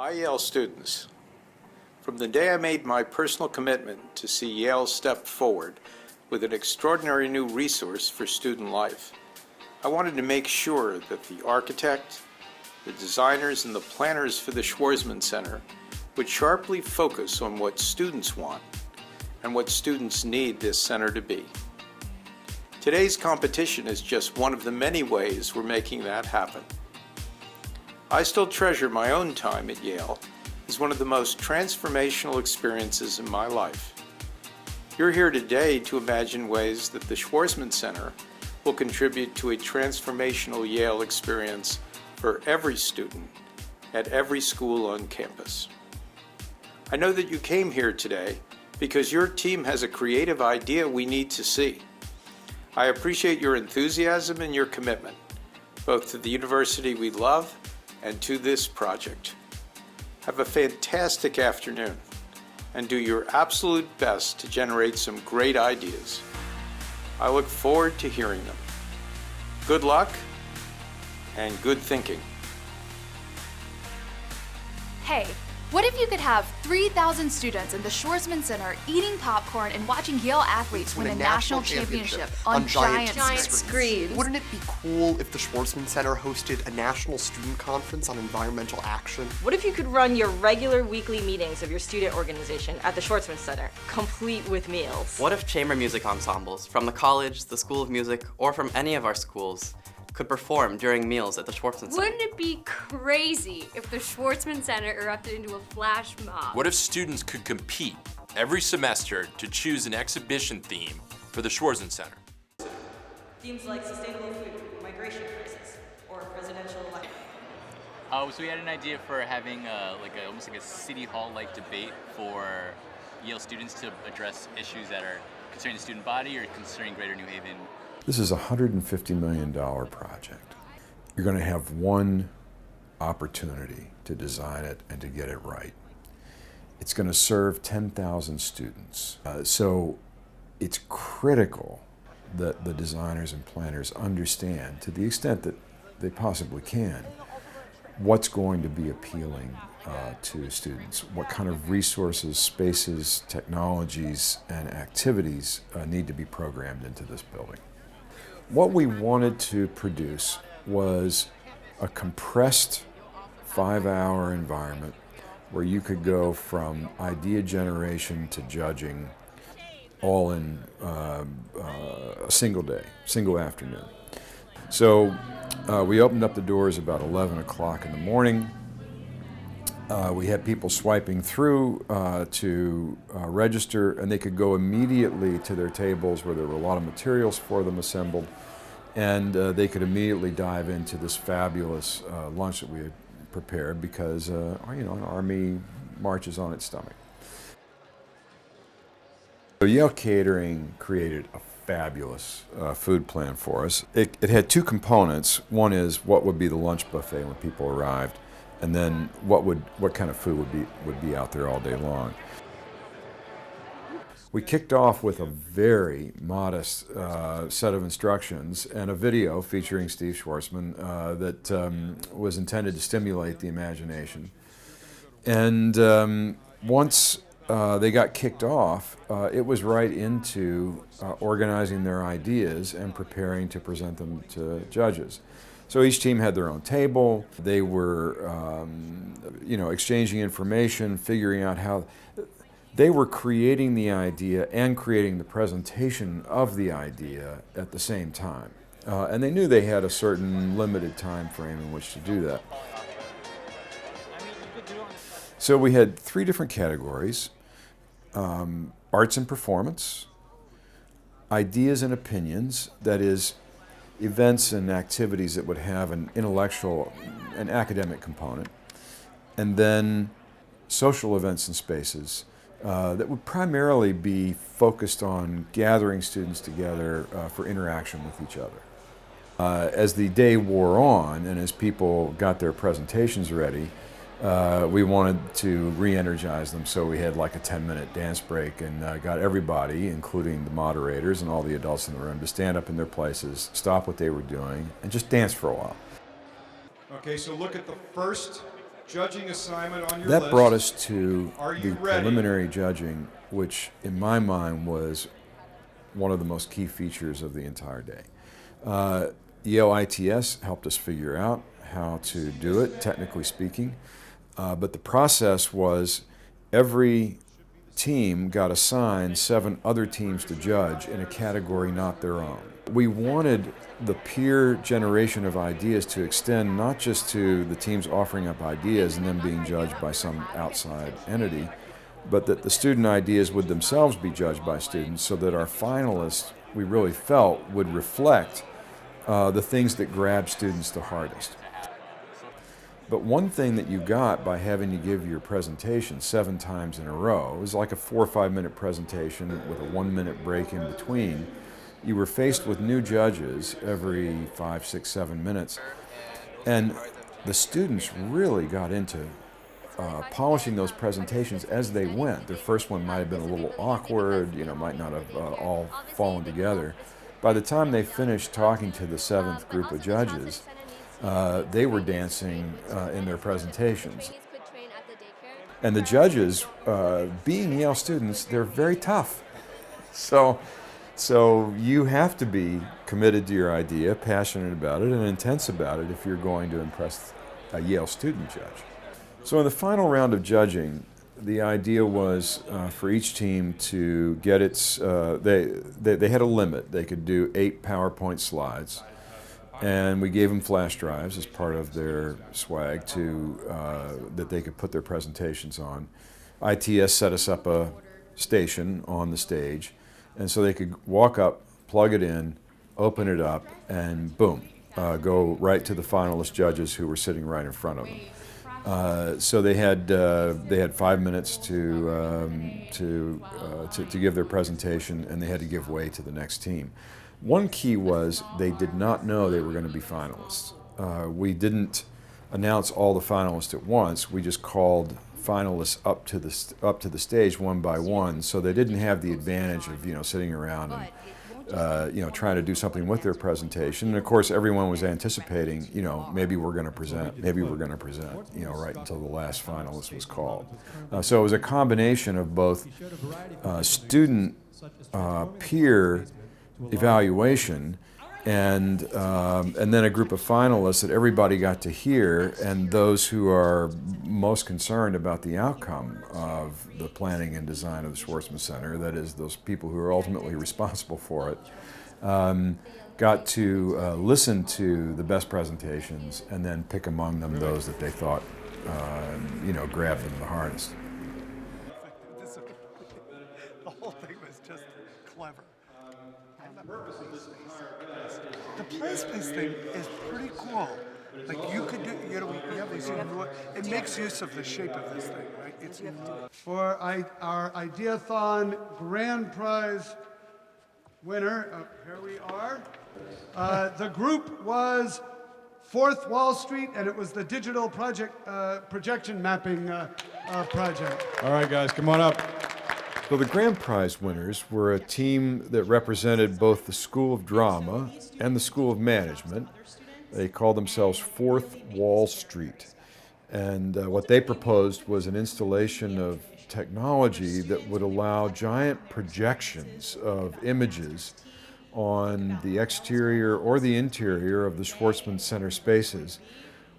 Hi, Yale students. From the day I made my personal commitment to see Yale step forward with an extraordinary new resource for student life, I wanted to make sure that the architect, the designers, and the planners for the Schwarzman Center would sharply focus on what students want and what students need this center to be. Today's competition is just one of the many ways we're making that happen. I still treasure my own time at Yale as one of the most transformational experiences in my life. You're here today to imagine ways that the Schwarzman Center will contribute to a transformational Yale experience for every student at every school on campus. I know that you came here today because your team has a creative idea we need to see. I appreciate your enthusiasm and your commitment, both to the university we love and to this project. Have a fantastic afternoon and do your absolute best to generate some great ideas. I look forward to hearing them. Good luck and good thinking. Hey, what if you could have 3,000 students in the Schwarzman Center eating popcorn and watching Yale athletes win a national championship on giant screens? Wouldn't it be cool if the Schwarzman Center hosted a national student conference on environmental action? What if you could run your regular weekly meetings of your student organization at the Schwarzman Center, complete with meals? What if chamber music ensembles from the college, the School of Music, or from any of our schools could perform during meals at the Schwarzman Center? Wouldn't it be crazy if the Schwarzman Center erupted into a flash mob? What if students could compete every semester to choose an exhibition theme for the Schwarzman Center? Themes like sustainable food, migration crisis, or presidential election. So we had an idea for having almost like a city hall-like debate for Yale students to address issues that are concerning the student body or concerning Greater New Haven. This is a $150 million project. You're going to have one opportunity to design it and to get it right. It's going to serve 10,000 students. So it's critical that the designers and planners understand, to the extent that they possibly can, what's going to be appealing to students, what kind of resources, spaces, technologies, and activities need to be programmed into this building. What we wanted to produce was a compressed 5-hour environment where you could go from idea generation to judging all in a single day, single afternoon. So we opened up the doors about 11 o'clock in the morning. We had people swiping through to register, and they could go immediately to their tables where there were a lot of materials for them assembled, and they could immediately dive into this fabulous lunch that we had prepared because, an army marches on its stomach. So Yale Catering created a fabulous food plan for us. It had two components. One is what would be the lunch buffet when people arrived, and then what kind of food would be out there all day long. We kicked off with a very modest set of instructions and a video featuring Steve Schwarzman that was intended to stimulate the imagination. And once they got kicked off, it was right into organizing their ideas and preparing to present them to judges. So each team had their own table. They were, exchanging information, figuring out how they were creating the idea and creating the presentation of the idea at the same time. And they knew they had a certain limited time frame in which to do that. So we had 3 different categories: arts and performance, ideas and opinions, that is, events and activities that would have an intellectual and academic component, and then social events and spaces that would primarily be focused on gathering students together for interaction with each other. As the day wore on and as people got their presentations ready, we wanted to re-energize them, so we had like a 10-minute dance break and got everybody, including the moderators and all the adults in the room, to stand up in their places, stop what they were doing, and just dance for a while. Okay, so look at the first judging assignment on your That list. brought us to Are you the ready? preliminary judging, which in my mind was one of the most key features of the entire day. Yale ITS helped us figure out how to do it, technically speaking, but the process was every team got assigned 7 other teams to judge in a category not their own. We wanted the peer generation of ideas to extend not just to the teams offering up ideas and then being judged by some outside entity, but that the student ideas would themselves be judged by students so that our finalists, we really felt, would reflect the things that grab students the hardest. But one thing that you got by having to give your presentation 7 times in a row, it was like a 4 or 5 minute presentation with a 1 minute break in between. You were faced with new judges every 5, 6, 7 minutes. And the students really got into polishing those presentations as they went. Their first one might have been a little awkward, might not have all fallen together. By the time they finished talking to the 7th group of judges, they were dancing in their presentations. And the judges, being Yale students, they're very tough. So you have to be committed to your idea, passionate about it, and intense about it if you're going to impress a Yale student judge. So in the final round of judging, the idea was for each team to get its, they had a limit. They could do 8 PowerPoint slides. And we gave them flash drives as part of their swag that they could put their presentations on. ITS set us up a station on the stage, and so they could walk up, plug it in, open it up, and boom, go right to the finalist judges who were sitting right in front of them. So they had 5 minutes to give their presentation, and they had to give way to the next team. One key was they did not know they were going to be finalists. We didn't announce all the finalists at once. We just called finalists up to the stage one by one, so they didn't have the advantage of sitting around and trying to do something with their presentation. And of course, everyone was anticipating maybe we're going to present, right until the last finalist was called. So it was a combination of both student peer evaluation and then a group of finalists that everybody got to hear, and those who are most concerned about the outcome of the planning and design of the Schwarzman Center, that is, those people who are ultimately responsible for it, got to listen to the best presentations and then pick among them those that they thought grabbed them the hardest. The whole thing was just clever. The play space thing is pretty cool. Like you could do, we have these, it makes use of the shape of this thing, right? It's for our Ideathon grand prize winner. Here we are. The group was 4th Wall Street, and it was the digital projection mapping project. All right, guys, come on up. So the grand prize winners were a team that represented both the School of Drama and the School of Management. They called themselves 4th Wall Street. And what they proposed was an installation of technology that would allow giant projections of images on the exterior or the interior of the Schwarzman Center spaces,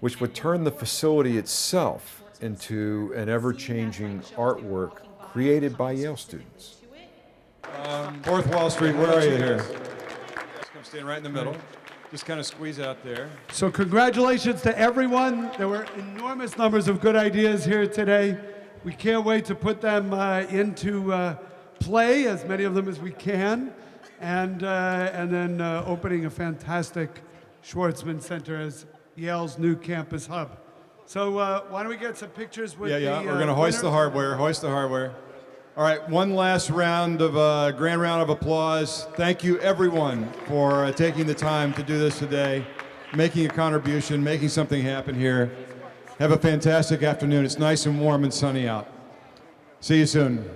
which would turn the facility itself into an ever-changing artwork created by Yale students. 4th Wall Street, where are you here? Just come stand right in the middle. Just kind of squeeze out there. So congratulations to everyone. There were enormous numbers of good ideas here today. We can't wait to put them into play, as many of them as we can, and then opening a fantastic Schwarzman Center as Yale's new campus hub. So why don't we get some pictures with Yeah, we're going to hoist the hardware. All right, one last round of grand round of applause. Thank you, everyone, for taking the time to do this today, making a contribution, making something happen here. Have a fantastic afternoon. It's nice and warm and sunny out. See you soon.